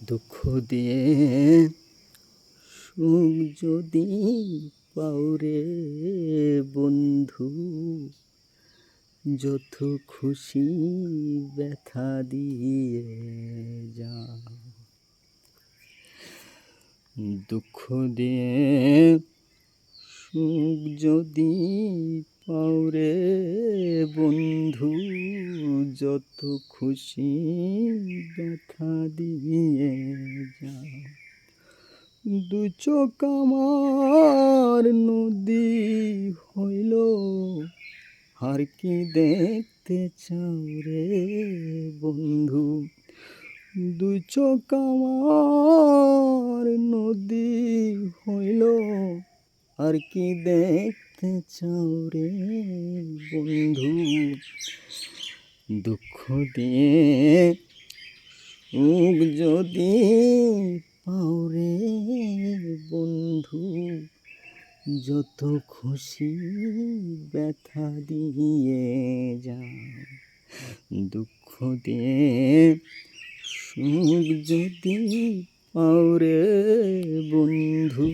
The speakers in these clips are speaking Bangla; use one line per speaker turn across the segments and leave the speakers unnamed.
দুঃখ দিয়ে সুখ যদি পাওরে বন্ধু, যত খুশি ব্যথা দিয়ে যা। দুঃখ দিয়ে সুখ যদি পাওরে বন্ধু, যত খুশি ব্যথা দিয়ে যা। দু চোখ আমার নদী হইল, আর কি দেখতে চাও রে বন্ধু। দু চোখ আমার নদী হইল, আর কি দেখতে চাও রে বন্ধু। দুঃখ দিয়ে সুখ যদি পাওরে বন্ধু, যত খুশি ব্যথা দিয়ে যা। দুঃখ দিয়ে সুখ যদি পাওরে বন্ধু,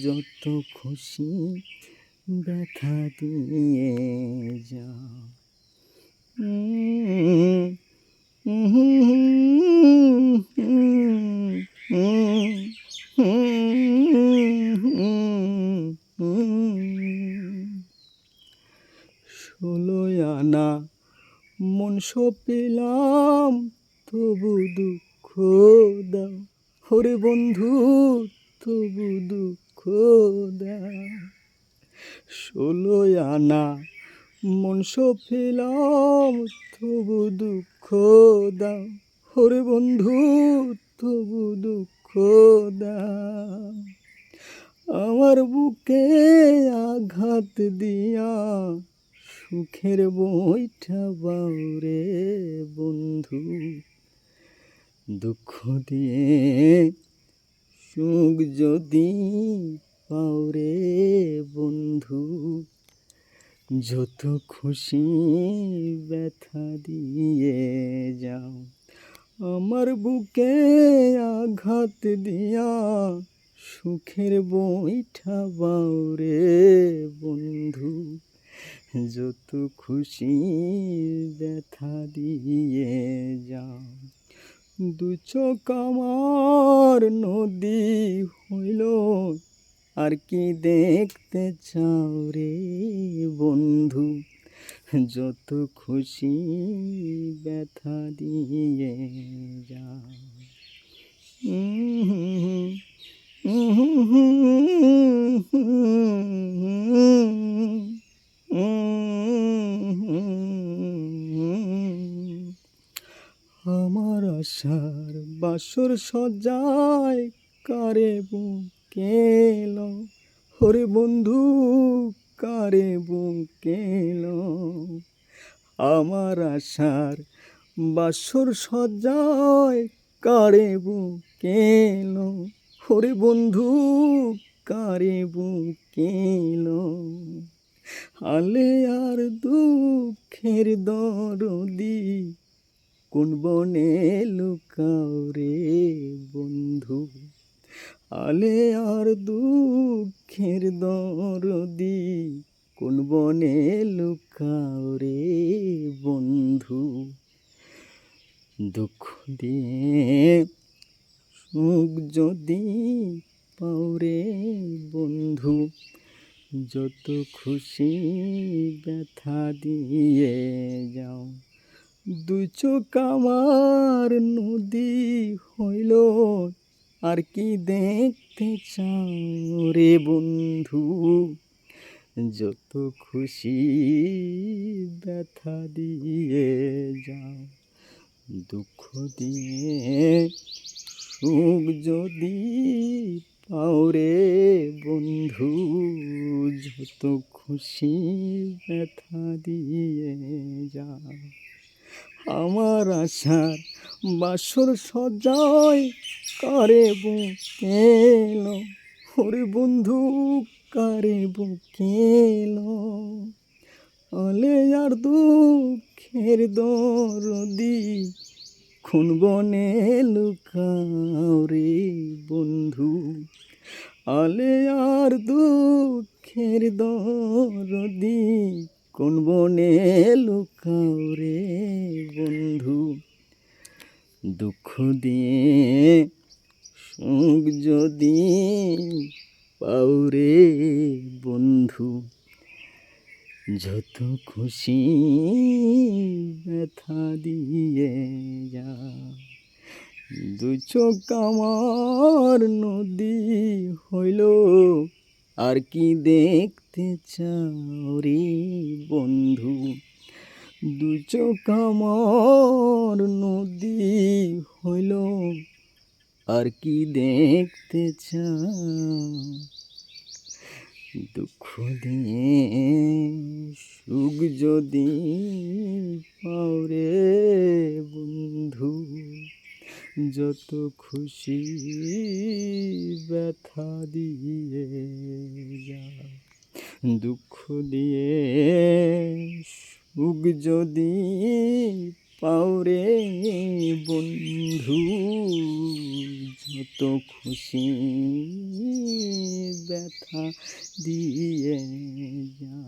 যত খুশি ব্যথা দিয়ে যা। ষোলোই আনা মন পেলাম, তবু দুঃখ দাও ওরে বন্ধু, তবু দুঃখ দাও। ষোলোই আনা মন পেলাম, তবু দুঃখ দাও ওরে বন্ধু, তবু দুঃখ দাও। আমার বুকে আঘাত দিয়া সুখের বইটা বাউরে বন্ধু। দুঃখ দিয়ে সুখ যদি পাওরে বন্ধু, যত খুশি ব্যথা দিয়ে যাও। আমার বুকে আঘাত দিয়া সুখের বইটা বাউরে বন্ধু, যত খুশি ব্যথা দিয়ে যাও। দু চোখ আমার নদী হইল, আর কি দেখতে চাও রে বন্ধু। যত খুশি ব্যথা দিয়ে যাও। আমার আশার বাসর সজায় কারে বুকেল ওরে বন্ধু, কারে বুকেল। আমার আশার বাসর সজায় কারে বুকেল ওরে বন্ধু, কারে বুকেল। আলে আর দুঃখের দরদি, কোন বনে লুকাও রে বন্ধু। আলে আর দুঃখের দরদি, কোন বনে লুকাও রে বন্ধু। দুঃখ দিয়ে সুখ যদি পাওরে বন্ধু, যত খুশি ব্যথা দিয়ে যাও। দু চোখ আমার নদী হইল, আর কি দেখতে চাও রে বন্ধু। যত খুশি ব্যথা দিয়ে যাও। দুঃখ দিয়ে সুখ যদি পাওরে বন্ধু, যত খুশি ব্যথা দিয়ে যাও। আমার আশার বাসর সজায় কারে বুকেল ওরে বন্ধু, কারে বুকেল। আলে আর দুঃখের দরদি, কোন বনে লুকাও রে বন্ধু, আলে আর দুঃখের দরদি, কোন বনে লুকাও রে বন্ধু। দুঃখ দিয়ে সুখ যদি পাও রে বন্ধু, যত খুশি ব্যথা দিয়ে যা। দু চোখ আমার নদী হইল, আর কি দেখতে চাও রে বন্ধু। দু চোখ আমার নদী হইল, আর কি দেখতে চাও। দুঃখ দিয়ে সুখ যদি পাও রে বন্ধু, যত খুশি ব্যথা দিয়ে যা। দুঃখ দিয়ে সুখ যদি পাও রে বন্ধু, যত খুশি ব্যথা দিয়ে যা।